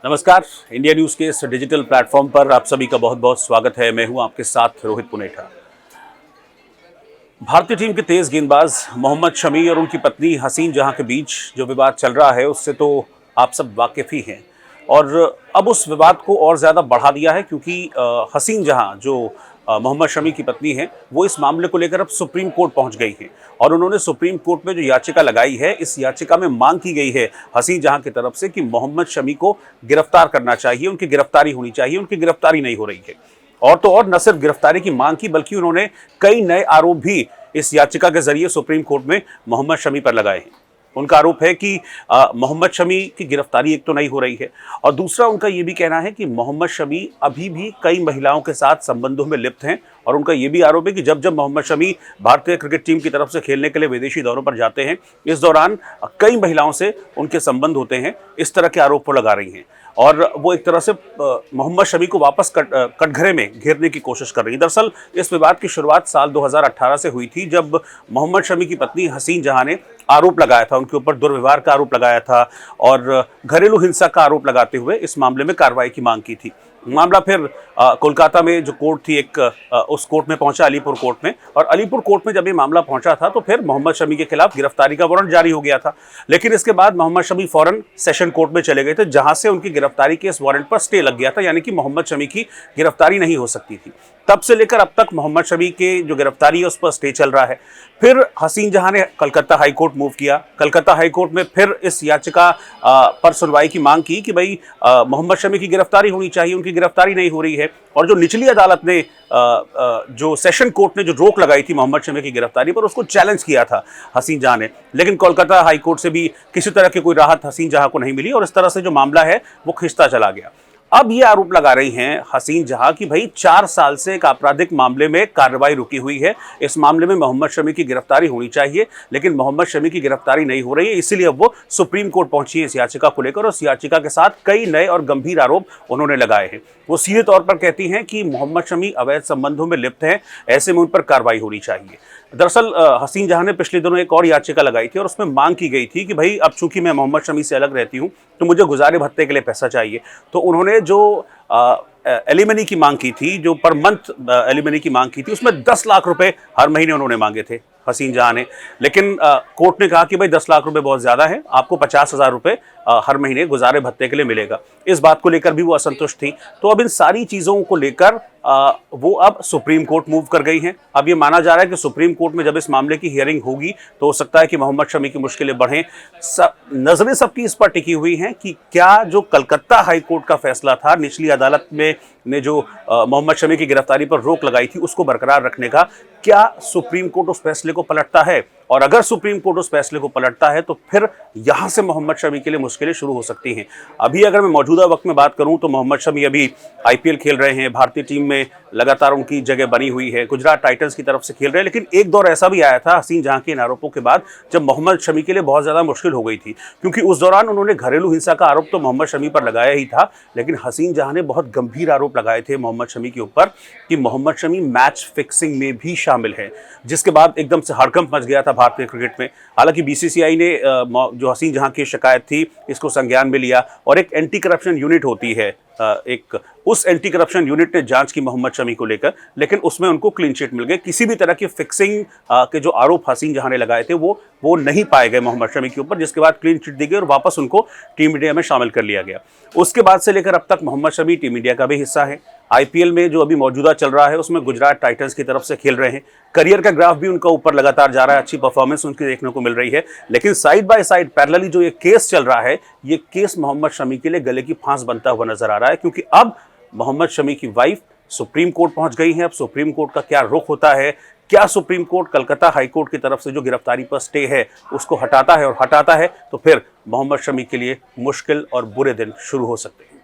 नमस्कार। India news के इस डिजिटल प्लेटफॉर्म पर आप सभी का बहुत बहुत स्वागत है। मैं हूं आपके साथ रोहित पुनेठा। भारतीय टीम के तेज गेंदबाज मोहम्मद शमी और उनकी पत्नी हसीन जहां के बीच जो विवाद चल रहा है उससे तो आप सब वाकिफ ही हैं। और अब उस विवाद को और ज़्यादा बढ़ा दिया है क्योंकि हसीन जहां जो मोहम्मद शमी की पत्नी है वो इस मामले को लेकर अब सुप्रीम कोर्ट पहुंच गई है। और उन्होंने सुप्रीम कोर्ट में जो याचिका लगाई है, इस याचिका में मांग की गई है हसीन जहां की तरफ से कि मोहम्मद शमी को गिरफ्तार करना चाहिए, उनकी गिरफ्तारी होनी चाहिए। उनकी गिरफ्तारी नहीं हो रही है। और तो और न सिर्फ गिरफ्तारी की मांग की बल्कि उन्होंने कई नए आरोप भी इस याचिका के जरिए सुप्रीम कोर्ट में मोहम्मद शमी पर लगाए हैं। उनका आरोप है कि मोहम्मद शमी की गिरफ्तारी एक तो नहीं हो रही है और दूसरा उनका यह भी कहना है कि मोहम्मद शमी अभी भी कई महिलाओं के साथ संबंधों में लिप्त हैं। और उनका यह भी आरोप है कि जब जब मोहम्मद शमी भारतीय क्रिकेट टीम की तरफ से खेलने के लिए विदेशी दौरों पर जाते हैं, इस दौरान कई महिलाओं से उनके संबंध होते हैं। इस तरह के आरोप वो लगा रही हैं और वो एक तरह से मोहम्मद शमी को वापस कटघरे में घेरने की कोशिश कर रही है। दरअसल इस विवाद की शुरुआत साल 2018 से हुई थी जब मोहम्मद शमी की पत्नी हसीन जहां ने आरोप लगाया था, उनके ऊपर दुर्व्यवहार का आरोप लगाया था और घरेलू हिंसा का आरोप लगाते हुए इस मामले में कार्रवाई की मांग की थी। मामला फिर कोलकाता में जो कोर्ट थी उस कोर्ट में पहुंचा, अलीपुर कोर्ट में। और अलीपुर कोर्ट में जब ये मामला पहुंचा था तो फिर मोहम्मद शमी के खिलाफ गिरफ्तारी का वारंट जारी हो गया था। लेकिन इसके बाद मोहम्मद शमी फौरन सेशन कोर्ट में चले गए थे जहां से उनकी गिरफ्तारी के इस वारंट पर स्टे लग गया था, यानी कि मोहम्मद शमी की गिरफ्तारी नहीं हो सकती थी। तब से लेकर अब तक मोहम्मद शमी के जो गिरफ्तारी है उस पर स्टे चल रहा है। फिर हसीन जहां ने कलकत्ता हाई कोर्ट मूव किया। कलकत्ता हाई कोर्ट में फिर इस याचिका पर सुनवाई की मांग की कि भाई मोहम्मद शमी की गिरफ्तारी होनी चाहिए, उनकी गिरफ्तारी नहीं हो रही है। और जो निचली अदालत ने जो सेशन कोर्ट ने जो रोक लगाई थी मोहम्मद शमी की गिरफ्तारी पर, उसको चैलेंज किया था हसीन जहां ने। लेकिन कोलकाता हाई कोर्ट से भी किसी तरह की कोई राहत हसीन जहां को नहीं मिली और इस तरह से जो मामला है वो खिंचता चला गया। अब ये आरोप लगा रही हैं हसीन जहां कि भाई 4 साल से एक आपराधिक मामले में कार्रवाई रुकी हुई है। इस मामले में मोहम्मद शमी की गिरफ्तारी होनी चाहिए, लेकिन मोहम्मद शमी की गिरफ्तारी नहीं हो रही है। इसीलिए अब वो सुप्रीम कोर्ट पहुंची है इस याचिका को लेकर और उस याचिका के साथ कई नए और गंभीर आरोप उन्होंने लगाए हैं। वो सीधे तौर पर कहती हैं कि मोहम्मद शमी अवैध संबंधों में लिप्त हैं, ऐसे में उन पर कार्रवाई होनी चाहिए। दरअसल हसीन जहां ने पिछले दिनों एक और याचिका लगाई थी और उसमें मांग की गई थी कि भाई अब चूंकि मैं मोहम्मद शमी से अलग रहती हूं तो मुझे गुजारे भत्ते के लिए पैसा चाहिए। तो उन्होंने जो एलिमनी की मांग की थी, जो पर मंथ एलिमनी की मांग की थी, उसमें 10 लाख रुपए हर महीने उन्होंने मांगे थे हसीन जहां ने। लेकिन कोर्ट ने कहा कि भाई 10 लाख रुपए बहुत ज्यादा है, आपको 50,000 रुपए हर महीने गुजारे भत्ते के लिए मिलेगा। इस बात को लेकर भी वो असंतुष्ट थी। तो अब इन सारी चीजों को लेकर वो अब सुप्रीम कोर्ट मूव कर गई हैं। अब ये माना जा रहा है कि सुप्रीम कोर्ट में जब इस मामले की हियरिंग होगी तो हो सकता है कि मोहम्मद शमी की मुश्किलें बढ़ें। नजरें सबकी इस पर टिकी हुई हैं कि क्या जो कलकत्ता हाई कोर्ट का फैसला था, निचली अदालत में ने जो मोहम्मद शमी की गिरफ्तारी पर रोक लगाई थी उसको बरकरार रखने का, क्या सुप्रीम कोर्ट उस फैसले को पलटता है? और अगर सुप्रीम कोर्ट उस फैसले को पलटता है तो फिर यहां से मोहम्मद शमी के लिए मुश्किलें शुरू हो सकती हैं। अभी अगर मैं मौजूदा वक्त में बात करूं तो मोहम्मद शमी अभी आईपीएल खेल रहे हैं, भारतीय टीम में लगातार उनकी जगह बनी हुई है, गुजरात टाइटंस की तरफ से खेल रहे हैं। लेकिन एक दौर ऐसा भी आया था हसीन जहां के इन आरोपों के बाद जब मोहम्मद शमी के लिए बहुत ज्यादा मुश्किल हो गई थी, क्योंकि उस दौरान उन्होंने घरेलू हिंसा का आरोप तो मोहम्मद शमी पर लगाया ही था, लेकिन हसीन जहां ने बहुत गंभीर आरोप लगाए थे मोहम्मद शमी के ऊपर कि मोहम्मद शमी मैच फिक्सिंग में भी शामिल है, जिसके बाद एकदम से हड़कंप मच गया था भारतीय क्रिकेट में। हालांकि बीसीसीआई ने जो हसीन जहां की शिकायत थी इसको संज्ञान में लिया और एक एंटी करप्शन यूनिट होती है, उस एंटी करप्शन यूनिट ने जांच की मोहम्मद शमी को लेकर, लेकिन उसमें उनको क्लीन चिट मिल गई। किसी भी तरह की फिक्सिंग के जो आरोप हसीन जहां ने लगाए थे वो नहीं पाए गए मोहम्मद शमी के ऊपर, जिसके बाद क्लीन चिट दी गई और वापस उनको टीम इंडिया में शामिल कर लिया गया। उसके बाद से लेकर अब तक मोहम्मद शमी टीम इंडिया का भी हिस्सा है। आईपीएल में जो अभी मौजूदा चल रहा है उसमें गुजरात टाइटंस की तरफ से खेल रहे हैं। करियर का ग्राफ भी उनका ऊपर लगातार जा रहा है, अच्छी परफॉर्मेंस उनकी देखने को मिल रही है। लेकिन साइड बाय साइड पैरेलली जो ये केस चल रहा है, ये केस मोहम्मद शमी के लिए गले की फांस बनता हुआ नजर आ रहा है, क्योंकि अब मोहम्मद शमी की वाइफ सुप्रीम कोर्ट पहुंच गई है। अब सुप्रीम कोर्ट का क्या रुख होता है, क्या supreme court Calcutta high court की तरफ से जो गिरफ्तारी पर स्टे है उसको हटाता है, और हटाता है तो फिर मोहम्मद शमी के लिए मुश्किल और बुरे दिन शुरू हो सकते हैं।